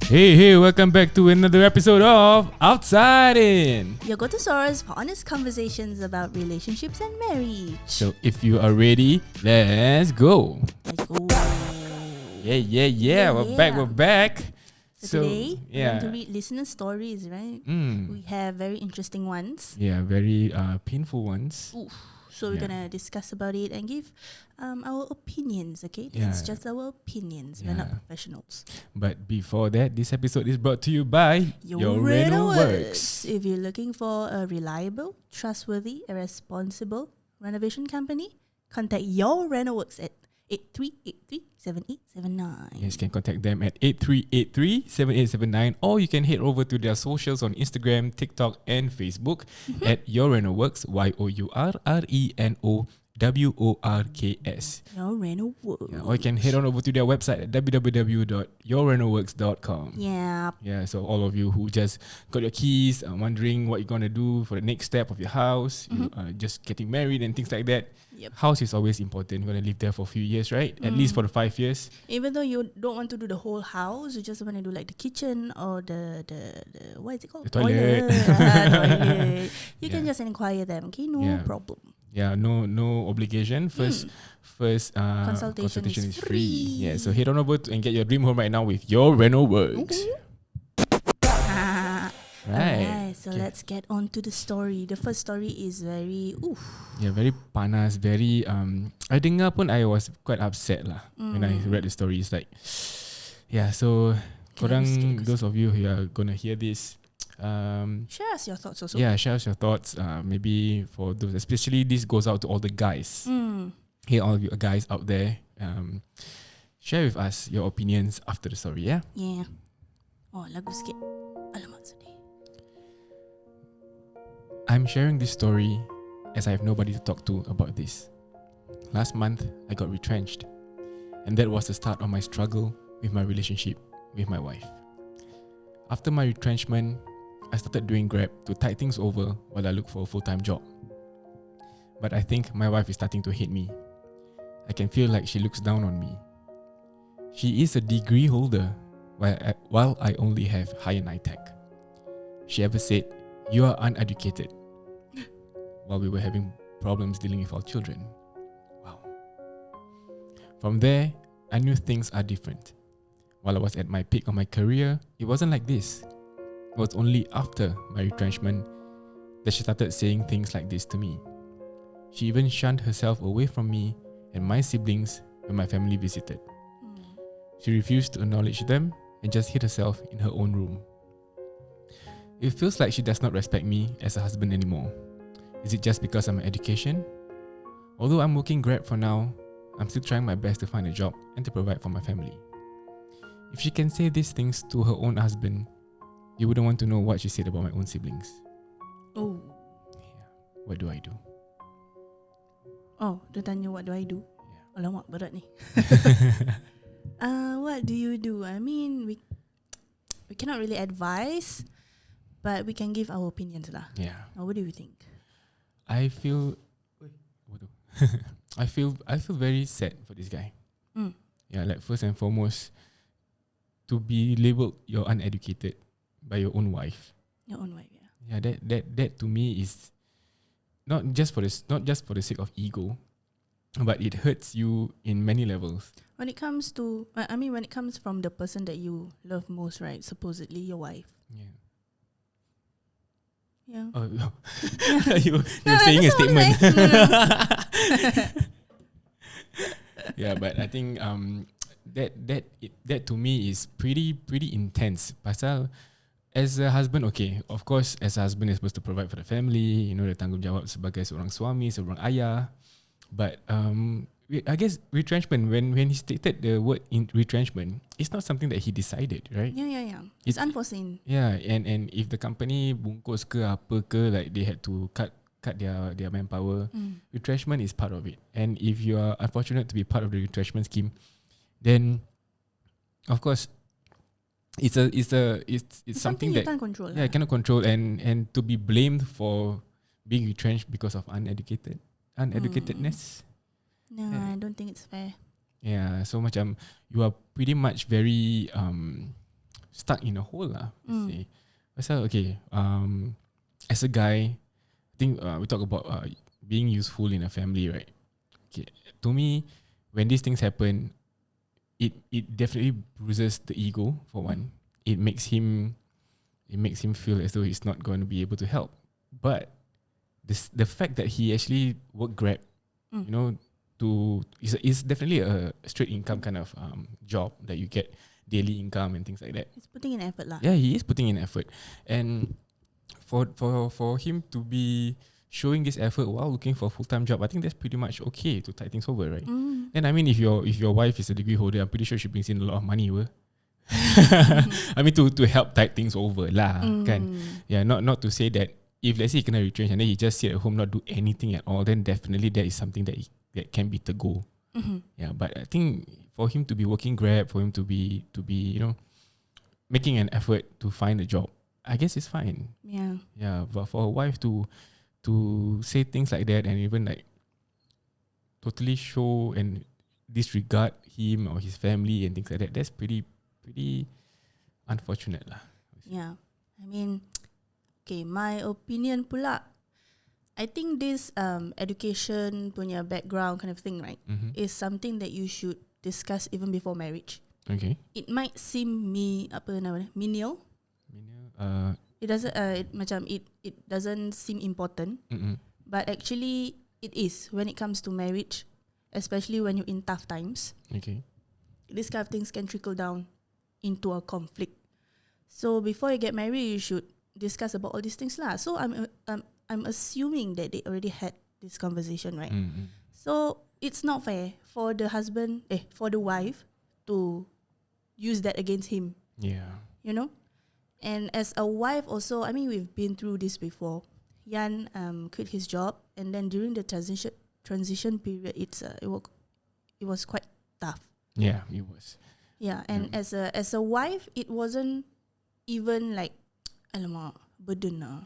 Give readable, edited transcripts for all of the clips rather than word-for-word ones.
Hey, welcome back to another episode of OUTSIDEIN. Your go-to source for honest conversations about relationships and marriage. So if you are ready, let's go. Let's go. Yeah. We're back. So today, we're yeah. going to read listener stories, right? We have very interesting ones. Yeah, very painful ones. Oof. So we're going to discuss about it and give our opinions, okay? It's just our opinions. We're not professionals. But before that, this episode is brought to you by Your Reno Works. If you're looking for a reliable, trustworthy, and responsible renovation company, contact Your Reno Works at 8383-7879. Yes, you can contact them at 8383-7879, or you can head over to their socials on Instagram, TikTok, and Facebook at Your Reno Works, YOURRENOWORKS. Your Reno Works. Yeah, or you can head on over to their website at www.yourrenoworks.com. Yeah, so all of you who just got your keys, wondering what you're going to do for the next step of your house, you just getting married and things like that. House is always important. You're going to live there for a few years, right? At least for the 5 years. Even though you don't want to do the whole house, you just want to do like the kitchen or the what is it called? The toilet. Toilet. You can just inquire them, okay? No problem. Yeah, no obligation. First consultation is free. Yeah, so head on over and get your dream home right now with Your Reno Works. Right. So let's get on to the story. The first story is very very panas, very I dengar pun I was quite upset lah when I read the story. It's like so korang, those of you who are gonna hear this, share us your thoughts also. Yeah, share us your thoughts. Maybe for those, especially this goes out to all the guys. Hey, all of you guys out there, share with us your opinions after the story. Yeah. Oh, lagu sikit. Alamak sedih. I'm sharing this story as I have nobody to talk to about this. Last month, I got retrenched, and that was the start of my struggle with my relationship with my wife. After my retrenchment, I started doing Grab to tide things over while I look for a full-time job. But I think my wife is starting to hate me. I can feel like she looks down on me. She is a degree holder while I only have higher NITEC. She ever said, "You are uneducated," while we were having problems dealing with our children. Wow. From there, I knew things are different. While I was at my peak of my career, it wasn't like this. It was only after my retrenchment that she started saying things like this to me. She even shunned herself away from me and my siblings when my family visited. She refused to acknowledge them and just hid herself in her own room. It feels like she does not respect me as a husband anymore. Is it just because of my education? Although I'm working Grab for now, I'm still trying my best to find a job and to provide for my family. If she can say these things to her own husband, you wouldn't want to know what she said about my own siblings. Oh. Yeah. What do I do? Oh, dia tanya what do I do? Yeah. Alamak, berat ni. What do you do? I mean, we cannot really advise, but we can give our opinions lah. Yeah. What do you think? I feel I feel very sad for this guy. Yeah, like first and foremost, to be labelled you're uneducated by your own wife. Your own wife, yeah. Yeah, that to me is not just for the sake of ego, but it hurts you in many levels. When it comes to, when it comes from the person that you love most, right? Supposedly your wife. Yeah. Oh, you're saying a statement. Yeah, but I think that to me is pretty intense. Pasal as a husband, okay, of course, as a husband is supposed to provide for the family, you know, the tanggungjawab sebagai seorang suami, seorang ayah. But I guess retrenchment, when he stated the word retrenchment, it's not something that he decided, right? Yeah. It's unforeseen. Yeah, and if the company bungkus ke apa ke, like they had to cut their manpower, retrenchment is part of it. And if you are unfortunate to be part of the retrenchment scheme, then of course it's something that you can't control. Yeah, cannot control, and to be blamed for being retrenched because of uneducatedness. No, I don't think it's fair. Yeah, so macam you are pretty much very stuck in a hole lah. Say. So okay, as a guy, I think we talk about being useful in a family, right? Okay, to me, when these things happen, it definitely bruises the ego for one. It makes him feel as though he's not going to be able to help. But the fact that he actually worked Grab, you know, is definitely a straight income kind of job that you get daily income and things like that. He's putting in effort lah. Yeah, he is putting in effort, and for him to be showing this effort while looking for a full-time job, I think that's pretty much okay to tide things over, right? And I mean, if your wife is a degree holder, I'm pretty sure she brings in a lot of money, I mean, to help tide things over lah, kan? Yeah, not to say that if let's say he cannot retrench and then he just sit at home not do anything at all, then definitely that is something that that can be tegur. Yeah, but I think for him to be working Grab, for him to be you know, making an effort to find a job, I guess it's fine. Yeah. Yeah, but for a wife to say things like that and even like totally show and disregard him or his family and things like that, that's pretty unfortunate lah. Yeah. I mean, okay, my opinion pula, I think this education punya background kind of thing, right, is something that you should discuss even before marriage. Okay. It might seem menial. It doesn't it doesn't seem important, but actually it is when it comes to marriage, especially when you're in tough times. Okay. These kind of things can trickle down into a conflict. So before you get married, you should discuss about all these things lah. So I'm assuming that they already had this conversation, right? So it's not fair for the for the wife to use that against him. Yeah. You know? And as a wife also, I mean, we've been through this before. Yan quit his job, and then during the transition period, it was quite tough. Yeah, it was. Yeah, and as a wife, it wasn't even like, alamak, burden lah.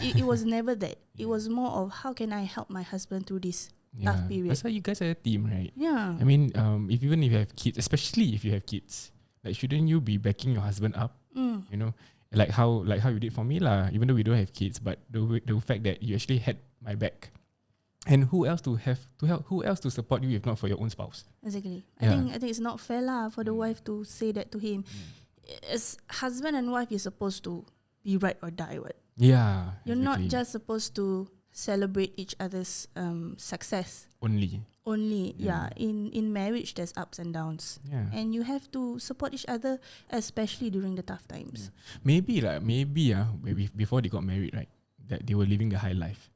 It was never that. It was more of how can I help my husband through this tough period. That's why you guys are a team, right? Yeah. I mean, even if you have kids, especially if you have kids, like shouldn't you be backing your husband up? You know, like how you did for me lah. Even though we don't have kids, but the fact that you actually had my back, and who else to help? Who else to support you if not for your own spouse? Exactly. Yeah. I think it's not fair lah for the wife to say that to him. As husband and wife, you're supposed to be right or die. What? Yeah. You're not just supposed to celebrate each other's success. Only, yeah. In marriage, there's ups and downs. Yeah. And you have to support each other, especially during the tough times. Yeah. Maybe before they got married, right, that they were living the high life.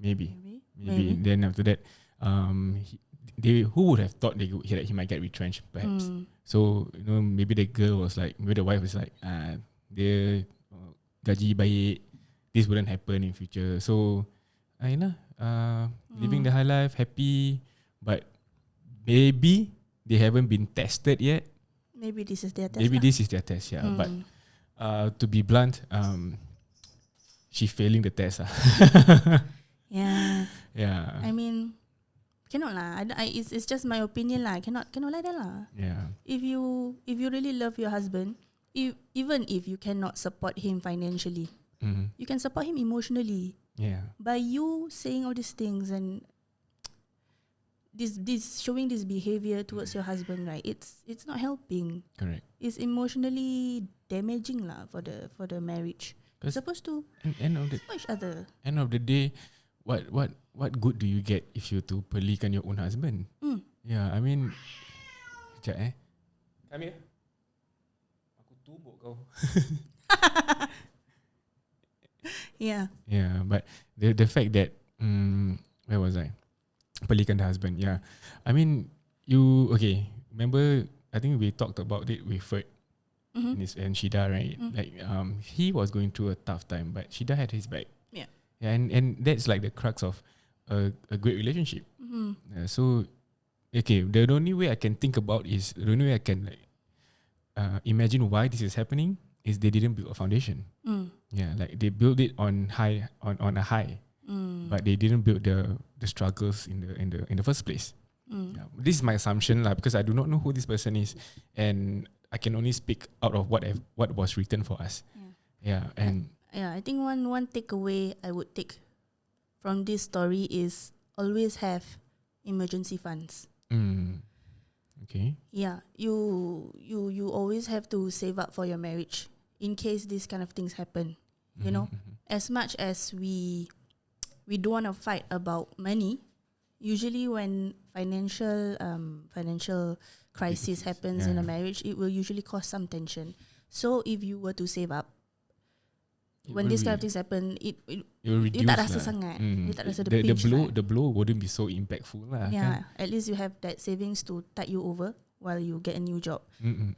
Maybe. Then after that, who would have thought that he might get retrenched, perhaps. So, you know, maybe the wife was like, dia gaji baik, this wouldn't happen in future. So, living the high life, happy, but maybe they haven't been tested yet. Maybe this is their test. This is their test, yeah. But to be blunt, she failing the test. Yeah. Yeah. I mean, cannot lah. It's just my opinion lah. Cannot like that lah. Yeah. If you really love your husband, even if you cannot support him financially, you can support him emotionally. Yeah. By you saying all these things and this showing this behavior towards your husband, right? It's not helping. Correct. It's emotionally damaging lah for the marriage. You're supposed to support each other. End of the day, what good do you get if you to pelikan your own husband? Yeah, I mean, sekejap Come here. Aku tubuk kau. Yeah. Yeah, but the fact that where was I? Pelikan the husband. Yeah, I mean, remember? I think we talked about it with Ferd and Shida, right? Like he was going through a tough time, but Shida had his back. Yeah. And that's like the crux of a great relationship. So, the only way I can think about is the only way I can imagine why this is happening is they didn't build a foundation. Yeah, like they built it on a high, but they didn't build the struggles in the first place. Yeah. This is my assumption lah, because I do not know who this person is, and I can only speak out of what was written for us. Yeah, and I think one takeaway I would take from this story is always have emergency funds. Okay. Yeah, you always have to save up for your marriage in case these kind of things happen. You know, as much as we don't want to fight about money, usually when financial crisis happens in a marriage, it will usually cause some tension. So if you were to save up, when these kind of things happen, it will reduce you tak rasa lah. sangat. You tak rasa the the pinch blow the blow wouldn't be so impactful lah. Yeah, at least you have that savings to tide you over while you get a new job.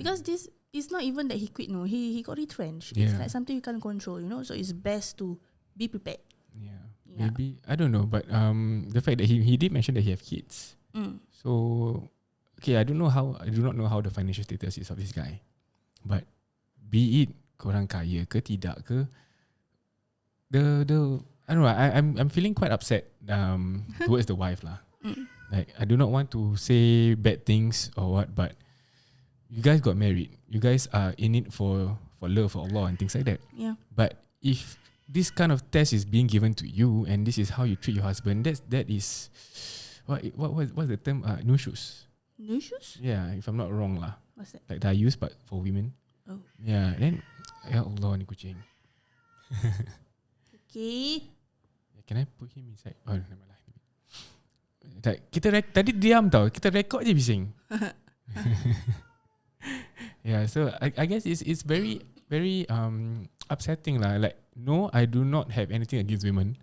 Because this is not even that he quit. No, he got retrenched. It's like something you can't control. You know, so it's best to be prepared. Yeah. Maybe I don't know, but the fact that he did mention that he have kids. So okay, I do not know how the financial status is of this guy, but be it korang kaya ke tidak ke, the I don't know. I'm feeling quite upset towards the wife lah. Like I do not want to say bad things or what, but you guys got married. You guys are in it for love, for Allah and things like that. Yeah. But if this kind of test is being given to you and this is how you treat your husband, that is what's the term? Nushus. Nushus? Yeah, if I'm not wrong lah. What's that? Like that I use but for women. Oh. Yeah, then ya Allah ni kucing. Okay. Can I put him inside? Oh, never mind. Kita tadi diam tau. Kita record je bising. Yeah, so I guess it's very very upsetting lah. Like no, I do not have anything against women,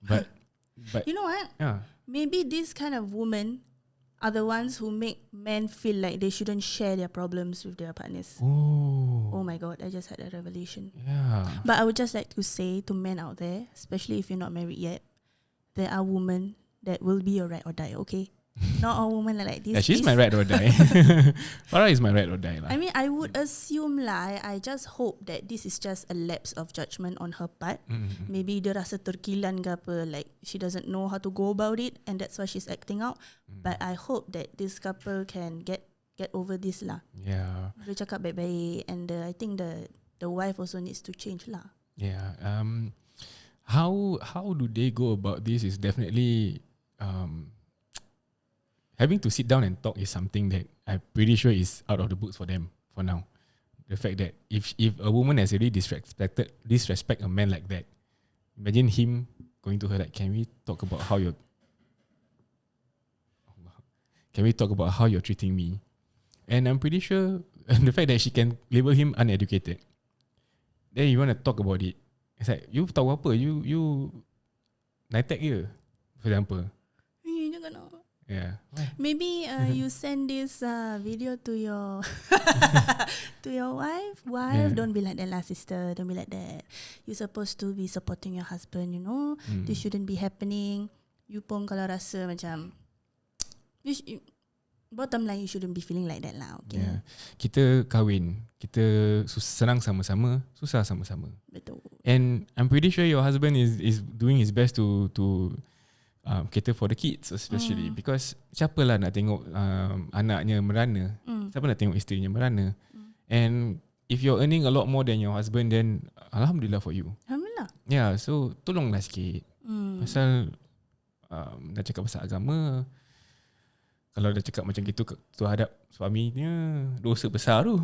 but you know what? Yeah. Maybe these kind of women are the ones who make men feel like they shouldn't share their problems with their partners. Oh my God, I just had a revelation. Yeah. But I would just like to say to men out there, especially if you're not married yet, there are women that will be your ride or die, okay? Not all women are like this. Yeah, she's my ride or die. Farah is my ride or die lah. I mean, I would assume lah, I just hope that this is just a lapse of judgment on her part. Maybe dia rasa terkilan ke apa, like she doesn't know how to go about it and that's why she's acting out. But I hope that this couple can get over this lah. Yeah. Dia cakap baik-baik and I think the wife also needs to change lah. Yeah. How do they go about this is definitely having to sit down and talk is something that I'm pretty sure is out of the books for them for now. The fact that if a woman has really disrespect a man like that, imagine him going to her like, can we talk about how you're treating me? And I'm pretty sure the fact that she can label him uneducated, then you want to talk about it. It's like, you tahu apa? You naitek ke, for example. Yeah. Maybe you send this video to your to your wife. Yeah. Don't be like that lah, sister. Don't be like that. You're supposed to be supporting your husband, you know. This shouldn't be happening. You pun kalau rasa macam bottom line, you shouldn't be feeling like that lah, okay? Yeah. Kita kahwin, kita senang sama-sama, susah sama-sama. Betul. And I'm pretty sure your husband is doing his best to cater for the kids especially because siapa lah nak tengok anaknya merana, siapa nak tengok isterinya merana. And if you're earning a lot more than your husband, then alhamdulillah for you. Alhamdulillah. Yeah, so tolonglah sikit. Pasal dah cakap pasal agama, kalau dah cakap macam gitu terhadap suaminya, dosa besar tu.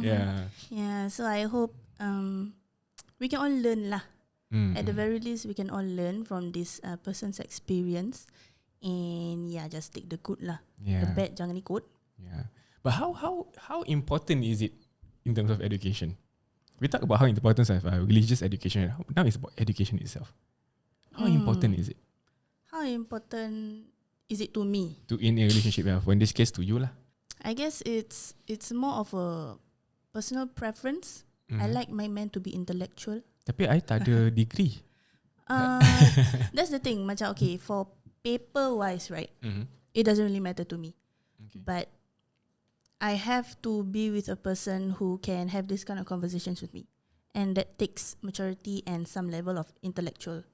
Yeah, so I hope we can all learn lah. At the very least, we can all learn from this person's experience, and just take the good lah. The bad jangan ikut. Yeah, but how important is it in terms of education? We talk about how important is religious education. Now it's about education itself. How important is it? How important is it to me? In a relationship, for in this case to you lah. I guess it's more of a personal preference. I like my man to be intellectual. Tapi I tak ada degree. That's the thing. Macam okay, for paper wise, right? It doesn't really matter to me. Okay. But I have to be with a person who can have this kind of conversations with me, and that takes maturity and some level of intellectual.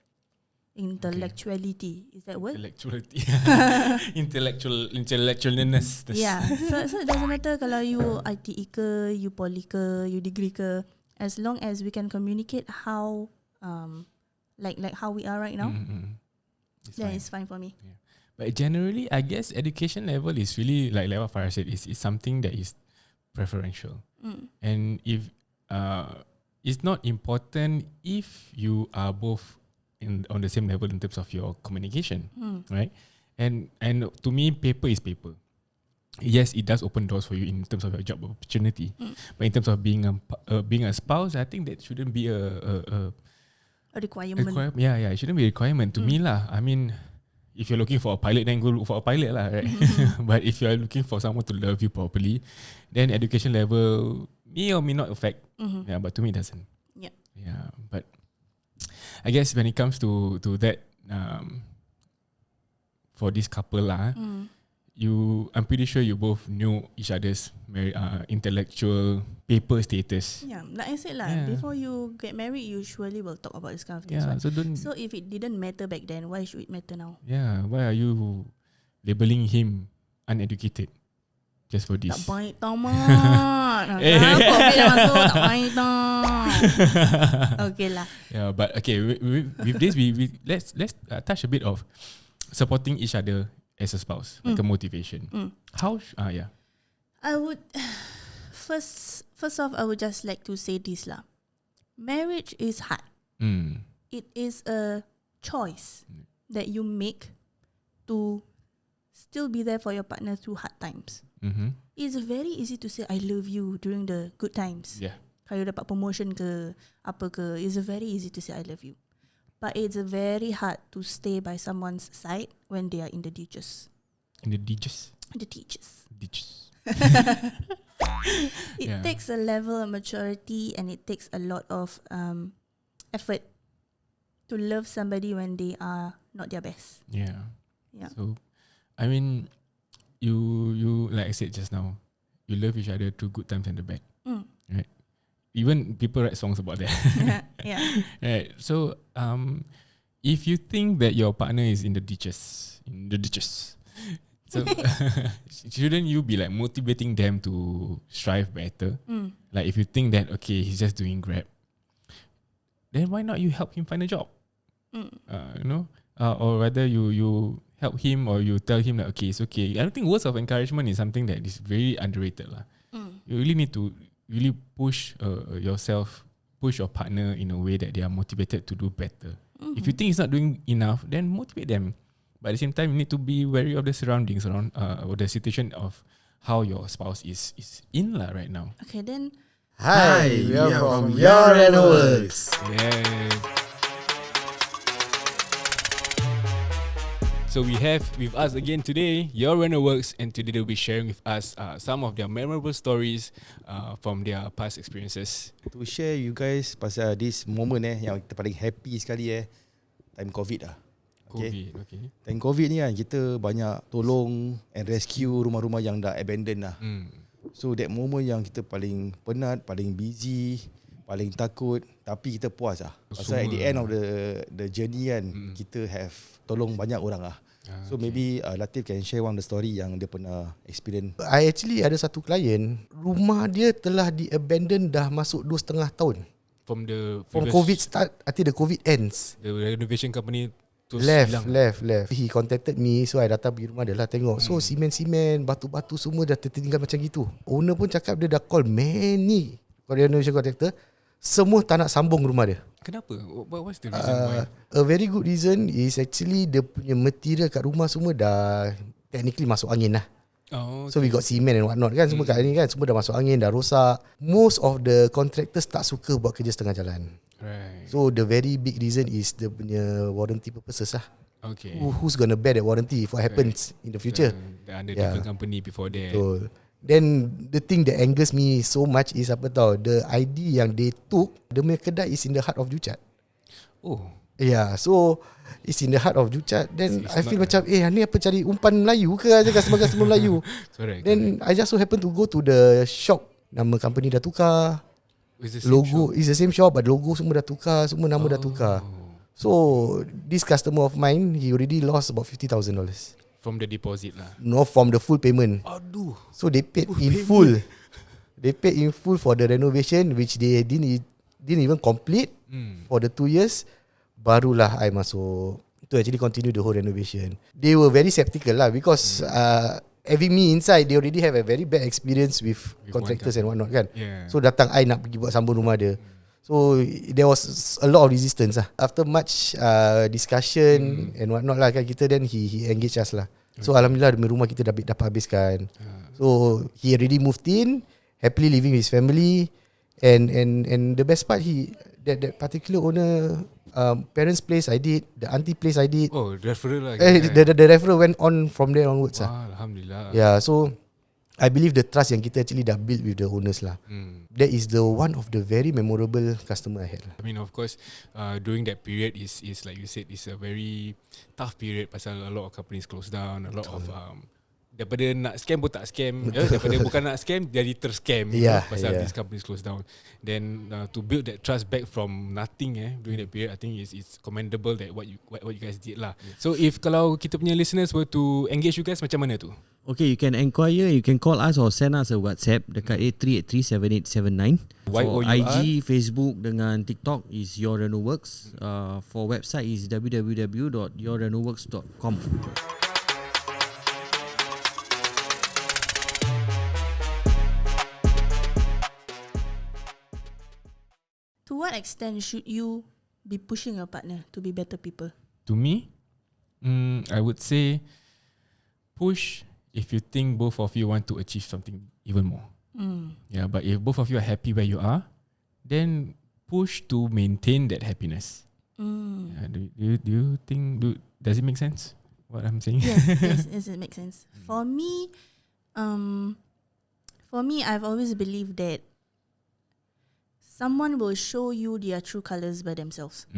Intellectuality. Is that word? Intellectuality. Intellectualness. Yeah. So it doesn't matter kalau you ITE ke, you poly ke, you degree ke, as long as we can communicate how like how we are right now, then it's fine for me. Yeah. But generally, I guess education level is really like what Farah said, is something that is preferential. And if it's not important if you are both on the same level in terms of your communication, right? And to me, paper is paper. Yes, it does open doors for you in terms of your job opportunity, but in terms of being a spouse, I think that shouldn't be a requirement. Yeah, it shouldn't be a requirement to me lah. I mean, if you're looking for a pilot, then go look for a pilot lah, right? But if you're looking for someone to love you properly, then education level may or may not affect. Yeah, but to me it doesn't. Yeah, but I guess when it comes to that, for this couple lah, I'm pretty sure you both knew each other's intellectual paper status. Yeah, like I said lah, before you get married, you surely will talk about this kind of things. Yeah, right? So if it didn't matter back then, why should it matter now? Yeah, why are you labeling him uneducated just for this? Tak baik tau, Mat. COVID dah masuk, tak baik tau. Okay lah. Yeah, but okay, with this, let's touch a bit of supporting each other as a spouse, like a motivation. How? Yeah. I would first off, I would just like to say this lah. Marriage is hard. It is a choice that you make to still be there for your partner through hard times. It's very easy to say I love you during the good times. Yeah. Kalau dapat promotion ke apa ke, it's very easy to say I love you. But it's very hard to stay by someone's side when they are in the ditches. In the ditches? The ditches. Ditches. It takes a level of maturity and it takes a lot of effort to love somebody when they are not their best. Yeah. Yeah. So, I mean, you like I said just now, you love each other through good times and the bad. Right? Even people write songs about that. Yeah. Right. So, if you think that your partner is in the ditches, so shouldn't you be like motivating them to strive better? Like if you think that okay, he's just doing Grab, then why not you help him find a job? You know, or rather you help him or you tell him that okay, it's okay. I don't think words of encouragement is something that is very underrated lah. You really need to really push yourself, push your partner in a way that they are motivated to do better. If you think he's not doing enough, then motivate them. But at the same time, you need to be wary of the surroundings around or the situation of how your spouse is in right now. Okay, then. Hi, we are from Your Reno Works. Yes. So we have with us again today Your Reno Works, and today they'll be sharing with us some of their memorable stories from their past experiences. To share you guys pasal this moment yang kita paling happy sekali time COVID lah. Okay. Time COVID ni kan kita banyak tolong and rescue rumah-rumah yang dah abandoned lah. So that moment yang kita paling penat, paling busy, paling takut, tapi kita puas lah. Pasal at the end of the journey kan, kita have tolong banyak orang lah. So maybe Latif can share one of the story yang dia pernah experience. I actually ada satu klien, rumah dia telah di-abandon dah masuk 2.5 tahun. From COVID start, until the COVID ends. The renovation company left. He contacted me, so I datang pergi rumah dia lah tengok. So simen, batu-batu semua dah tertinggal macam gitu. Owner pun cakap dia dah call many renovation contractor, semua tak nak sambung rumah dia. Kenapa? What's the reason why? A very good reason is actually dia punya material kat rumah semua dah technically masuk angin lah. Oh, okay. So we got cement and whatnot kan, semua kat ni kan, semua dah masuk angin, dah rosak. Most of the contractors tak suka buat kerja setengah jalan. Right. So the very big reason is dia punya warranty purposes lah. Okay. Who's gonna bear that warranty if what happens in the future? They're under different company before that. Betul. Then the thing that angers me so much is apa tau, the ID yang they took, the punya kedai is in the heart of Juchat. Oh. Yeah, so it's in the heart of Juchat. Then I feel macam ni apa cari umpan Melayu ke aja customer Melayu. Then I just so happen to go to the shop, nama company dah tukar. Logo is the same shop but logo semua dah tukar, semua nama dah tukar. So this customer of mine, he already lost about $50,000. From the deposit lah. No, from the full payment. Aduh. So they paid in full. They paid in full for the renovation, which they didn't even complete for the 2 years. Barulah I masuk to actually continue the whole renovation. They were very skeptical lah because having me inside, they already have a very bad experience with contractors and whatnot kan. Yeah. So datang I nak pergi buat sambung rumah dia. So there was a lot of resistance lah. After much discussion and whatnot lah kan kita, then he engaged us lah. So alhamdulillah rumah kita dapat habiskan. So he already moved in, happily living with his family, and the best part, that particular owner, parents' place I did, the auntie place I did. Oh, referral lah. The referral went on from there onwards lah. Wah, alhamdulillah. Yeah, so I believe the trust yang kita actually dah build with the owners lah. That is the one of the very memorable customer I had lah. I mean, of course, during that period is like you said, is a very tough period pasal a lot of companies close down, a lot of daripada nak scam pun tak scam, daripada bukan nak scam jadi terscam pasal these companies close down. Then to build that trust back from nothing during that period, I think it's commendable that what you guys did lah. So if kalau kita punya listeners were to engage you guys, macam mana tu? Okay, you can inquire, you can call us or send us a WhatsApp dekat 83837879. For IG, Facebook dengan TikTok is Your Reno Works. For website is www.yourrenoworks.com. To what extent should you be pushing your partner to be better people? To me, I would say push if you think both of you want to achieve something even more. Yeah, but if both of you are happy where you are, then push to maintain that happiness. Do you think, does it make sense what I'm saying? Yes, it makes sense. For me, I've always believed that someone will show you their true colors by themselves.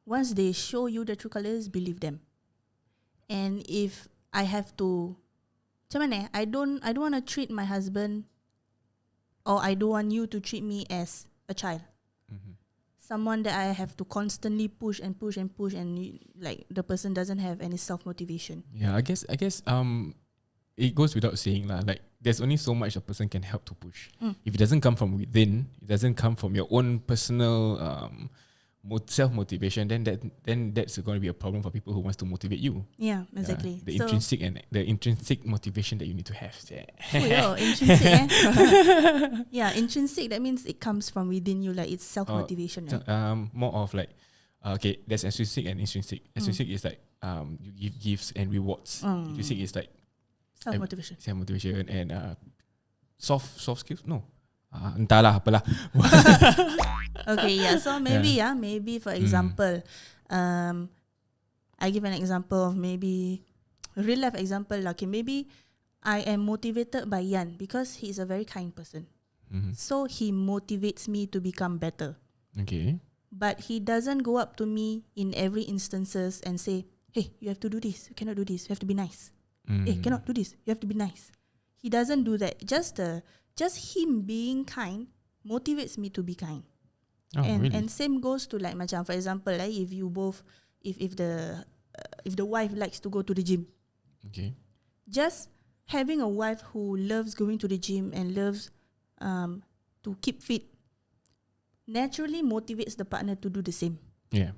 Once they show you the true colors, believe them. And if I have to, macam mana? I don't want to treat my husband, or I don't want you to treat me as a child. Someone that I have to constantly push and like the person doesn't have any self-motivation. Yeah, I guess it goes without saying lah. Like there's only so much a person can help to push. If it doesn't come from within, it doesn't come from your own personal self-motivation, then that's going to be a problem for people who wants to motivate you. Yeah, exactly. The intrinsic motivation that you need to have. Intrinsic. Yeah, intrinsic. That means it comes from within you. Like it's self-motivation. More of like, okay, there's intrinsic and intrinsic. Intrinsic is like you give gifts and rewards. Intrinsic is like self-motivation and soft skills. No. Entahlah apalah. Okay, yeah. So maybe for example, I give an example of maybe real life example. Okay, maybe I am motivated by Yan because he's a very kind person. So he motivates me to become better. Okay. But he doesn't go up to me in every instances and say, "Hey, you have to do this. You cannot do this. You have to be nice. Hey, cannot do this. You have to be nice." He doesn't do that. Just him being kind motivates me to be kind. And same goes to like macam for example, like if you both if the wife likes to go to the gym. Okay. Just having a wife who loves going to the gym and loves to keep fit naturally motivates the partner to do the same. Yeah.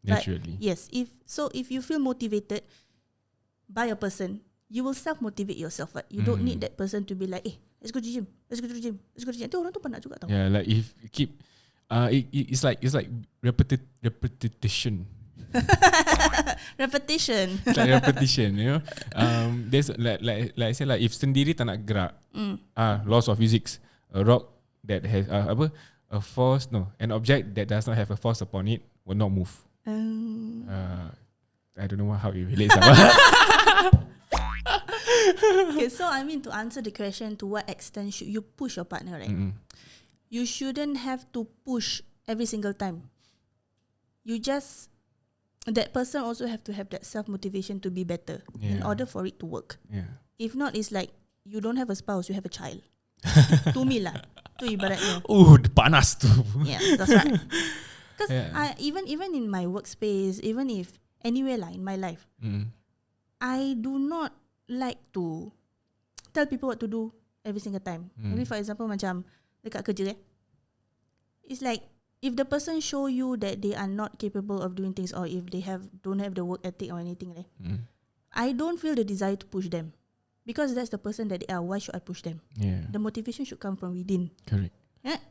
Naturally. But yes, if you feel motivated by a person, you will self-motivate yourself. Right? You don't need that person to be like, let's go to the gym. Let's go to the gym. Let's go to the gym. Nanti orang tu penat juga tau. Yeah, like if you keep, it's like repetition. Repetition. It's like repetition, you know. There's like I said, like if sendiri tak nak gerak, laws of physics. A rock that has a force, an object that does not have a force upon it will not move. I don't know how it relates. Okay, so I mean to answer the question, to what extent should you push your partner, right? You shouldn't have to push every single time. That person also have to have that self-motivation to be better in order for it to work. Yeah. If not, it's like you don't have a spouse, you have a child. To me lah. Tu ibaratnya. Panas tu. Yeah, that's right. Because even in my workspace, even if anywhere lah in my life, I do not like to tell people what to do every single time. Maybe for example macam dekat kerja it's like if the person show you that they are not capable of doing things, or if they don't have the work ethic or anything I don't feel the desire to push them, because that's the person that they are. Why should I push them? The motivation should come from within. Correct.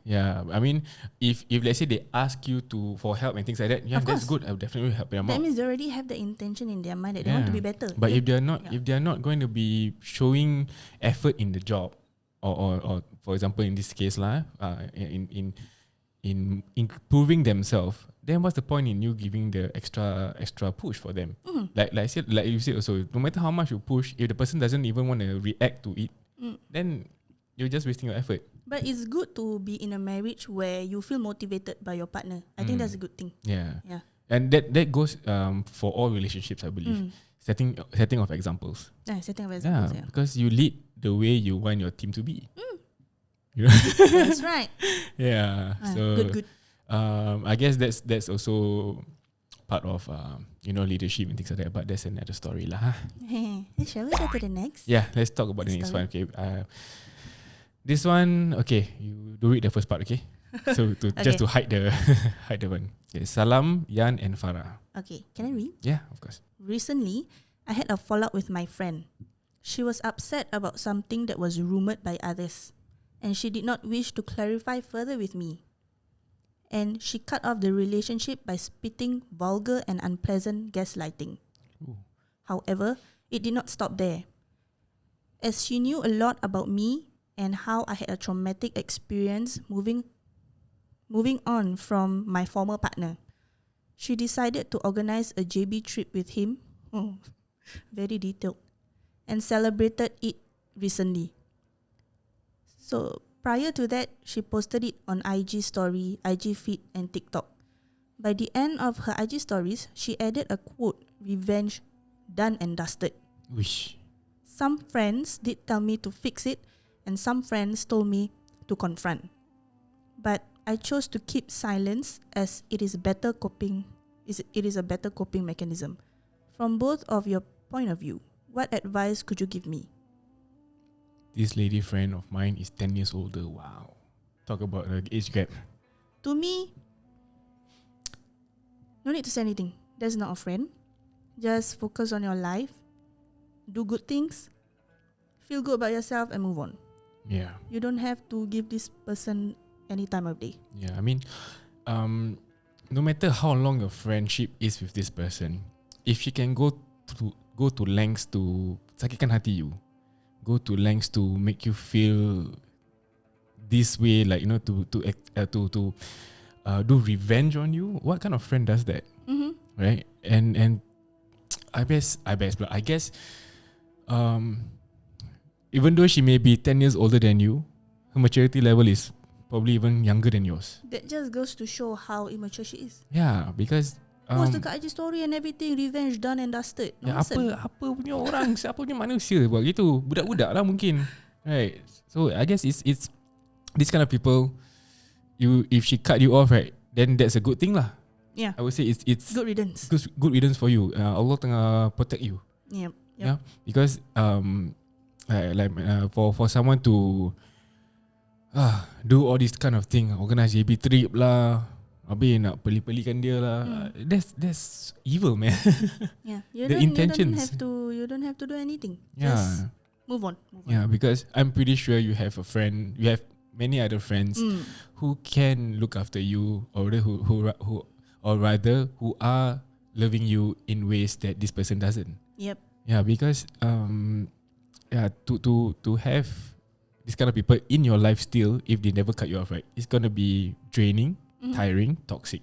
Yeah, I mean, if let's say they ask you for help and things like that, that's good. I will definitely help them out. That means they already have the intention in their mind that they want to be better. But if they are not going to be showing effort in the job, or for example in this case in improving themselves, then what's the point in you giving the extra push for them? Like you said also, no matter how much you push, if the person doesn't even want to react to it, then you're just wasting your effort. But it's good to be in a marriage where you feel motivated by your partner. I think that's a good thing. Yeah. And that goes for all relationships, I believe. Setting of examples. Setting of examples. Yeah, because you lead the way you want your team to be. You know? That's right. Yeah. So good. I guess that's also part of leadership and things like that. But that's another story lah. Shall we go to the next? Yeah, let's talk about the next one. Okay. This one, okay, you do read the first part, okay? So just to hide the one. Okay, Salam, Yan and Farah. Okay, can I read? Yeah, of course. Recently, I had a fallout with my friend. She was upset about something that was rumored by others, and she did not wish to clarify further with me. And she cut off the relationship by spitting vulgar and unpleasant gaslighting. Ooh. However, it did not stop there. As she knew a lot about me and how I had a traumatic experience moving on from my former partner, she decided to organize a JB trip with him, very detailed, and celebrated it recently. So prior to that, she posted it on IG story, IG feed and TikTok. By the end of her IG stories, she added a quote, "Revenge done and dusted." Wish. Some friends did tell me to fix it, and some friends told me to confront. But I chose to keep silence as it is a better coping mechanism. From both of your point of view, what advice could you give me? This lady friend of mine is 10 years older. Wow. Talk about the age gap. To me, no need to say anything. That's not a friend. Just focus on your life. Do good things. Feel good about yourself and move on. Yeah. You don't have to give this person any time of day. Yeah, I mean, no matter how long your friendship is with this person, if she can go to lengths to sakitkan hati you, go to lengths to make you feel this way, like to do revenge on you, what kind of friend does that? Right? And I guess even though she may be 10 years older than you, her maturity level is probably even younger than yours. That just goes to show how immature she is. Yeah, because post dekat IG story and everything, revenge done and dusted. Apa punya orang, siapa punya manusia buat gitu? Budak-budak lah mungkin. Right. So I guess it's this kind of people, if she cut you off, right, then that's a good thing lah. Yeah. I would say it's good riddance. Good riddance for you. Allah tengah protect you. Yep. Yeah. Because for someone to do all this kind of thing, organize JB trip lah, habis nak peli-pelikan dia lah, that's evil, man. Yeah. The intentions. You don't have to do anything. Yeah. Just move on. Yeah, because I'm pretty sure you have many other friends who can look after you, or rather who are loving you in ways that this person doesn't. Yep. Yeah, because to have this kind of people in your life still, if they never cut you off, right, it's gonna be draining, tiring, toxic.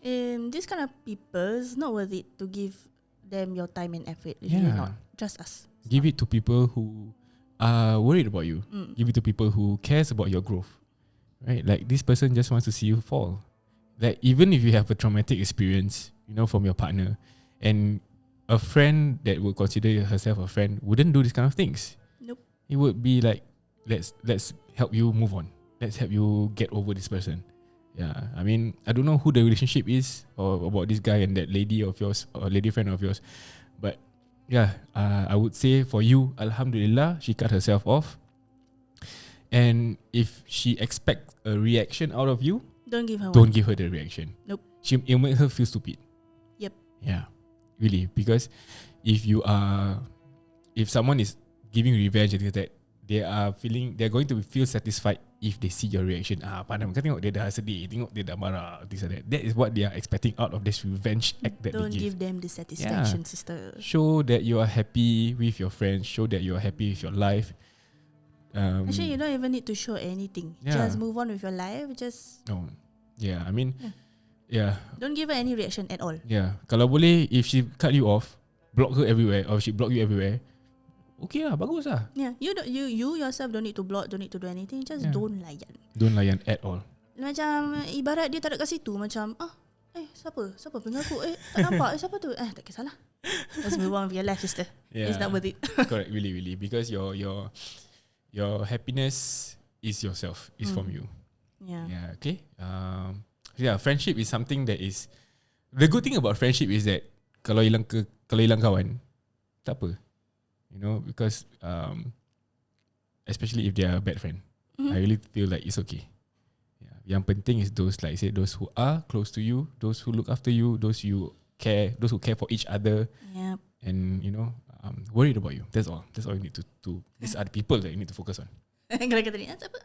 This kind of people, it's not worth it to give them your time and effort. It's really not. Just us. Give it to people who are worried about you. Give it to people who cares about your growth. Right? Like this person just wants to see you fall. Like even if you have a traumatic experience, from your partner, and a friend that would consider herself a friend wouldn't do this kind of things. Nope. It would be like, let's help you move on. Let's help you get over this person. Yeah, I mean, I don't know who the relationship is or about this guy and that lady of yours or lady friend of yours, but yeah, I would say for you, Alhamdulillah, she cut herself off. And if she expects a reaction out of you, Don't give her don't one. give her the reaction. Nope. It'll make her feel stupid. Yep. Yeah, really, because if someone is giving revenge and things like that, they're going to feel satisfied if they see your reaction. Pandang, kau tengok dia dah sedih, tengok dia dah marah, things like that. That is what they are expecting out of this revenge act that Don't they give them the satisfaction, sister. Show that you are happy with your friends. Show that you are happy with your life. Actually, you don't even need to show anything. Yeah. Just move on with your life. Just yeah, I mean, yeah. don't give her any reaction at all. Yeah. Kalau boleh, if she cut you off, block her everywhere, or she block you everywhere, okay lah, bagus lah. Yeah, you yourself don't need to block, don't need to do anything. Just don't layan. Don't layan at all. Macam ibarat dia tak ada kat situ. Macam siapa pengen aku? Tak nampak. Siapa tu? Tak kisahlah. Let's move on with your life, sister. Yeah. It's not worth it. Correct, really, really, because your happiness is yourself, is from you. Yeah. Yeah, okay. Friendship is something that is, the good thing about friendship is that kalau hilang kawan, tak apa. You know, because especially if they are a bad friend, I really feel like it's okay. Yeah. Yang penting is those, like I said, those who are close to you, those who look after you, those who care for each other. Yep. And worried about you. That's all. That's all you need to. These are the people that you need to focus on. Kalau kata ni, siapa?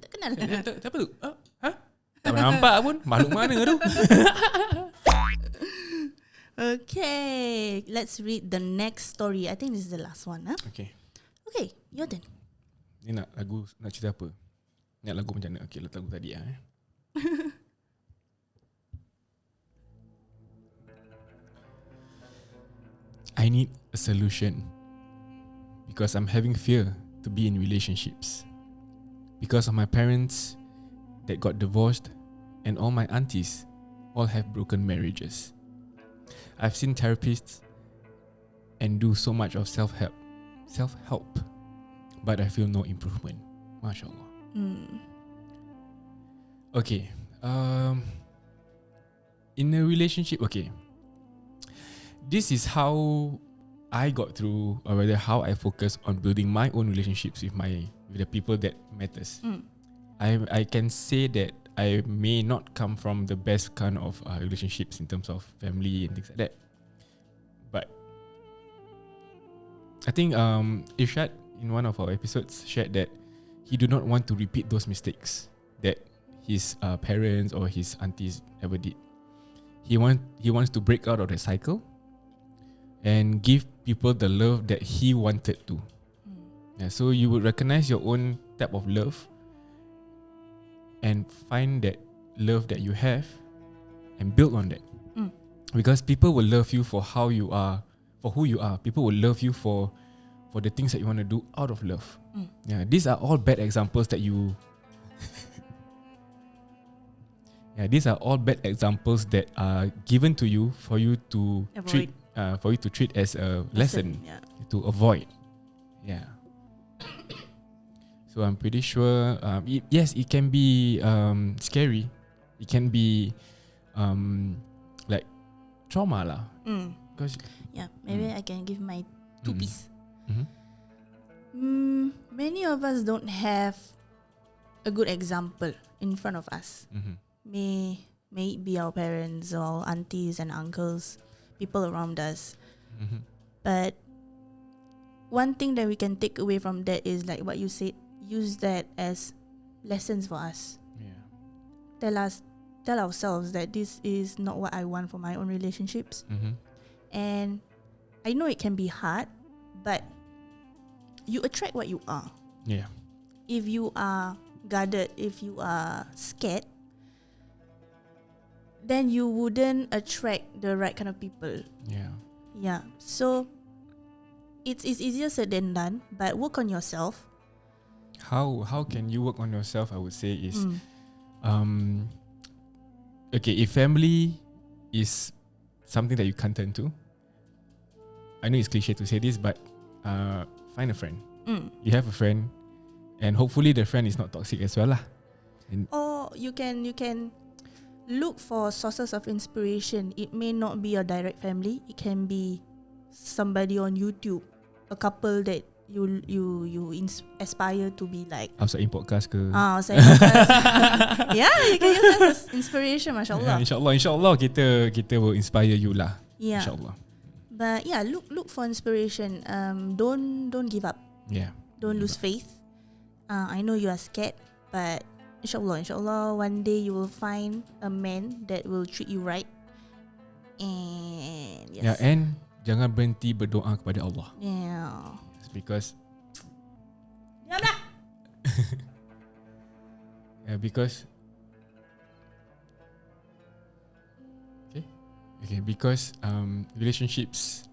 Tak kenal. Siapa tu? Tak nampak pun. Makhluk mana tu? Okay, let's read the next story. I think this is the last one. Okay. Okay, your turn. Ni nak cerita apa? Nak lagu macam mana? Okay, lagu tadi I need a solution because I'm having fear to be in relationships. Because of my parents that got divorced and all my aunties all have broken marriages. I've seen therapists and do so much of self-help, but I feel no improvement. MashaAllah. Okay. In a relationship, okay. This is how I got through, or rather how I focus on building my own relationships with the people that matters. I can say that I may not come from the best kind of relationships in terms of family and things like that, but I think Irshad in one of our episodes shared that he do not want to repeat those mistakes that his parents or his aunties ever did. He wants to break out of the cycle and give people the love that he wanted to. Yeah, so you would recognize your own type of love and find that love that you have and build on that. Because people will love you for how you are, for who you are. People will love you for the things that you want to do out of love. Yeah, these are all bad examples that you these are all bad examples that are given to you for you to treat as a lesson to avoid. Yeah. So I'm pretty sure. It can be scary. It can be like trauma lah. Because maybe I can give my two piece. Mm-hmm. Many of us don't have a good example in front of us. May it be our parents or aunties and uncles, people around us. But one thing that we can take away from that is like what you said, use that as lessons for us. Tell ourselves that this is not what I want for my own relationships. And I know it can be hard, but you attract what you are. If you are guarded, if you are scared, then you wouldn't attract the right kind of people. So it's easier said than done, but work on yourself. How can you work on yourself? I would say is okay, if family is something that you can't turn to, I know it's cliche to say this, but find a friend. You have a friend, and hopefully the friend is not toxic as well lah. Or you can look for sources of inspiration. It may not be your direct family. It can be somebody on YouTube, a couple that you aspire to be like. Outside in podcast ke? Outside podcast. Yeah, you can use that as inspiration, mashallah. InsyaAllah kita will inspire you lah. Yeah. InsyaAllah. But yeah, look for inspiration. Don't give up. Yeah. Don't lose faith. I know you are scared, but inshallah, one day you will find a man that will treat you right. And yes. Yeah, and jangan berhenti berdoa kepada Allah. Yeah. It's because because because relationships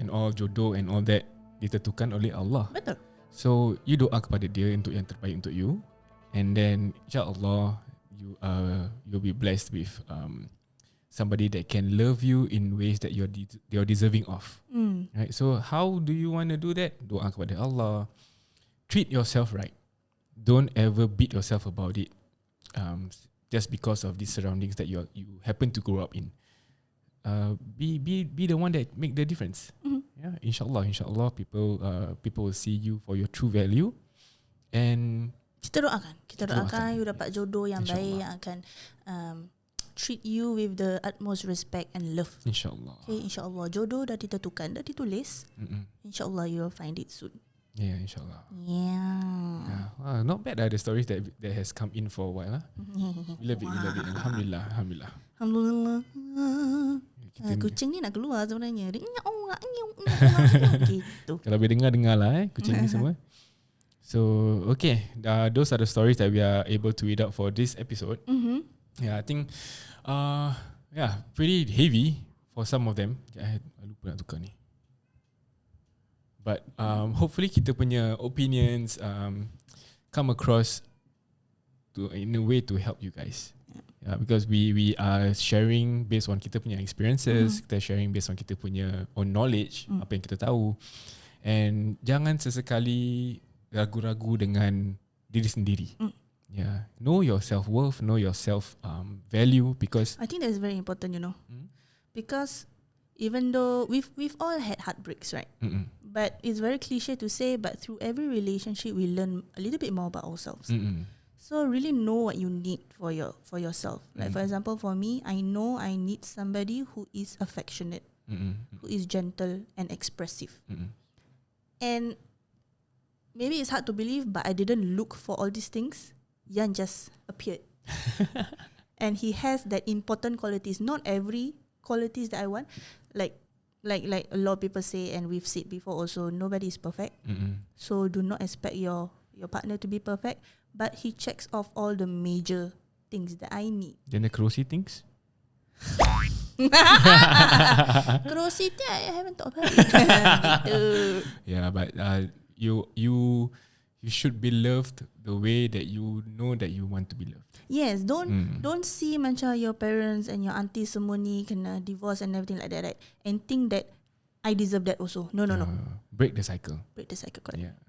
and all jodoh and all that ditentukan oleh Allah. Betul. So you doa kepada dia untuk yang terbaik untuk you, and then insyaAllah you'll be blessed with somebody that can love you in ways that you're deserving of. Right? So how do you want to do that? Doa kepada Allah. Treat yourself right. Don't ever beat yourself about it just because of the surroundings that you happen to grow up in. Be the one that make the difference. Yeah, insyaAllah people will see you for your true value, and kita doakan you dapat jodoh yang baik yang akan treat you with the utmost respect and love. InsyaAllah. Okay, insyaAllah jodoh dah ditentukan, dah ditulis. InsyaAllah you will find it soon. Yeah, insyaAllah. Yeah. Not bad the stories that has come in for a while. We love it. Alhamdulillah. Alhamdulillah. Kucing ni nak keluar sebenarnya. Dia gitu. Kalau boleh dengar lah kucing ni semua. So okay, those are the stories that we are able to read out for this episode. Yeah, I think pretty heavy for some of them. I lupa nak tukar ni. But hopefully kita punya opinions come across in a way to help you guys. Yeah, because we are sharing based on kita punya experiences, kita sharing based on kita punya own knowledge, apa yang kita tahu. And jangan sesekali ragu-ragu dengan diri sendiri. Yeah, know your self-worth, know your self-value, because I think that's very important, because even though we've all had heartbreaks, right? But it's very cliche to say, but through every relationship we learn a little bit more about ourselves. So really know what you need for yourself. Like for example, for me, I know I need somebody who is affectionate, who is gentle and expressive. And maybe it's hard to believe, but I didn't look for all these things. Yan just appeared. And he has that important qualities. Not every qualities that I want. Like a lot of people say, and we've said before also, nobody is perfect. So do not expect your partner to be perfect. But he checks off all the major things that I need. Then the cruisy things? Curiosity, I haven't thought about it. Yeah, but you should be loved the way that you know that you want to be loved. Yes, don't see macam your parents and your aunties semua ni kena divorce and everything like that, right? And think that I deserve that also. No. Break the cycle. Correct. Yeah.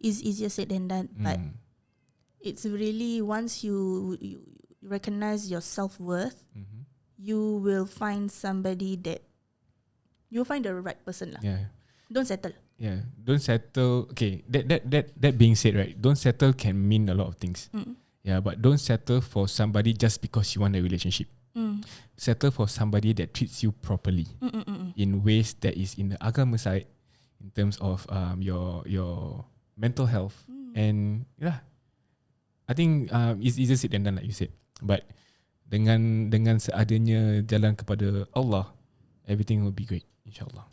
It's easier said than done, but it's really once you recognize your self-worth, you will find somebody that you'll find the right person lah. Yeah. Don't settle. Yeah, don't settle. Okay, that being said, right? Don't settle can mean a lot of things. Yeah, but don't settle for somebody just because you want a relationship. Settle for somebody that treats you properly in ways that is in the agama side, in terms of your mental health, and yeah, I think it's easier said than done, like you said. But dengan seadanya jalan kepada Allah, everything will be great, insyaAllah.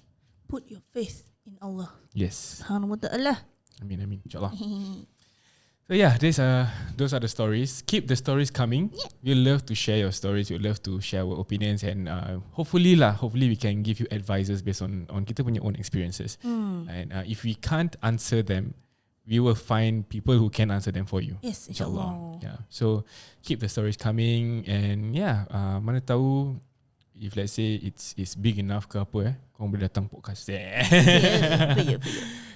Put your faith in Allah. Yes. Subhanahu wa ta'ala. Amin, insyaAllah. So yeah, those are the stories. Keep the stories coming. We love to share your stories. We love to share our opinions, and hopefully we can give you advices based on kita punya own experiences. And if we can't answer them, we will find people who can answer them for you. Yes, insyaAllah. Yeah. So keep the stories coming, and mana tahu if let's say it's big enough ke apa korang boleh datang podcast.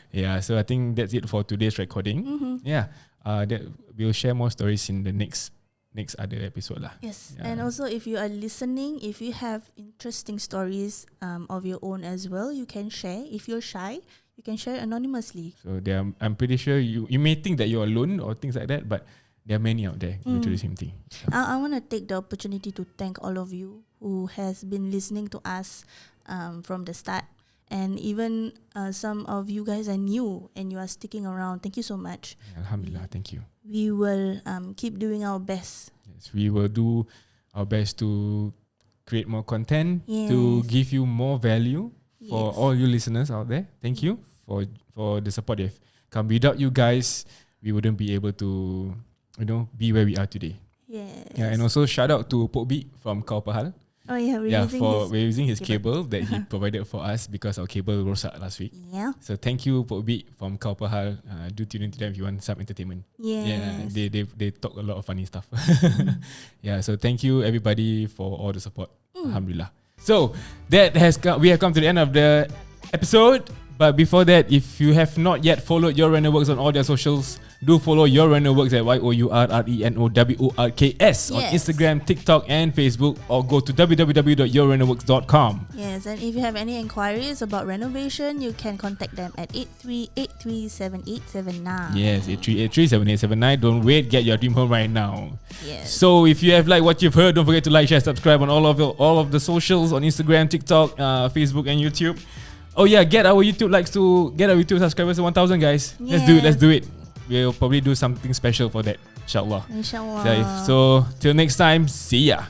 Yeah, so I think that's it for today's recording. Yeah, that we'll share more stories in the next next other episode lah. Yes, and also if you are listening, if you have interesting stories of your own as well, you can share. If you're shy, you can share anonymously. So I'm pretty sure you may think that you're alone or things like that, but there are many out there going through the same thing. I want to take the opportunity to thank all of you who has been listening to us from the start. And even some of you guys are new and you are sticking around. Thank you so much. Alhamdulillah, thank you. We will keep doing our best. Yes, we will do our best to create more content, to give you more value for all you listeners out there. Thank you for the support you've come. Without you guys, we wouldn't be able to be where we are today. Yes. Yeah, and also shout out to Pok B from Kau Pahal. Oh yeah, we're using his cable that he provided for us because our cable rosak last week. Yeah. So thank you Pok B from Kau Pahal. Do tune into them if you want some entertainment. Yes. Yeah, they talk a lot of funny stuff. Yeah, so thank you everybody for all the support. Alhamdulillah. So we have come to the end of the episode. But before that, if you have not yet followed Your Reno Works on all their socials, do follow Your Reno Works at YOURRENOWORKS on Instagram, TikTok and Facebook, or go to www.yourrenoworks.com. Yes, and if you have any inquiries about renovation, you can contact them at 83837879. Yes, 83837879. Don't wait, get your dream home right now. Yes. So if you have liked what you've heard, don't forget to like, share, subscribe on all of the socials on Instagram, TikTok, Facebook and YouTube. Oh yeah, get our YouTube subscribers to 1,000 guys. Yes. Let's do it. We'll probably do something special for that, inshallah. Inshallah. So till next time, see ya.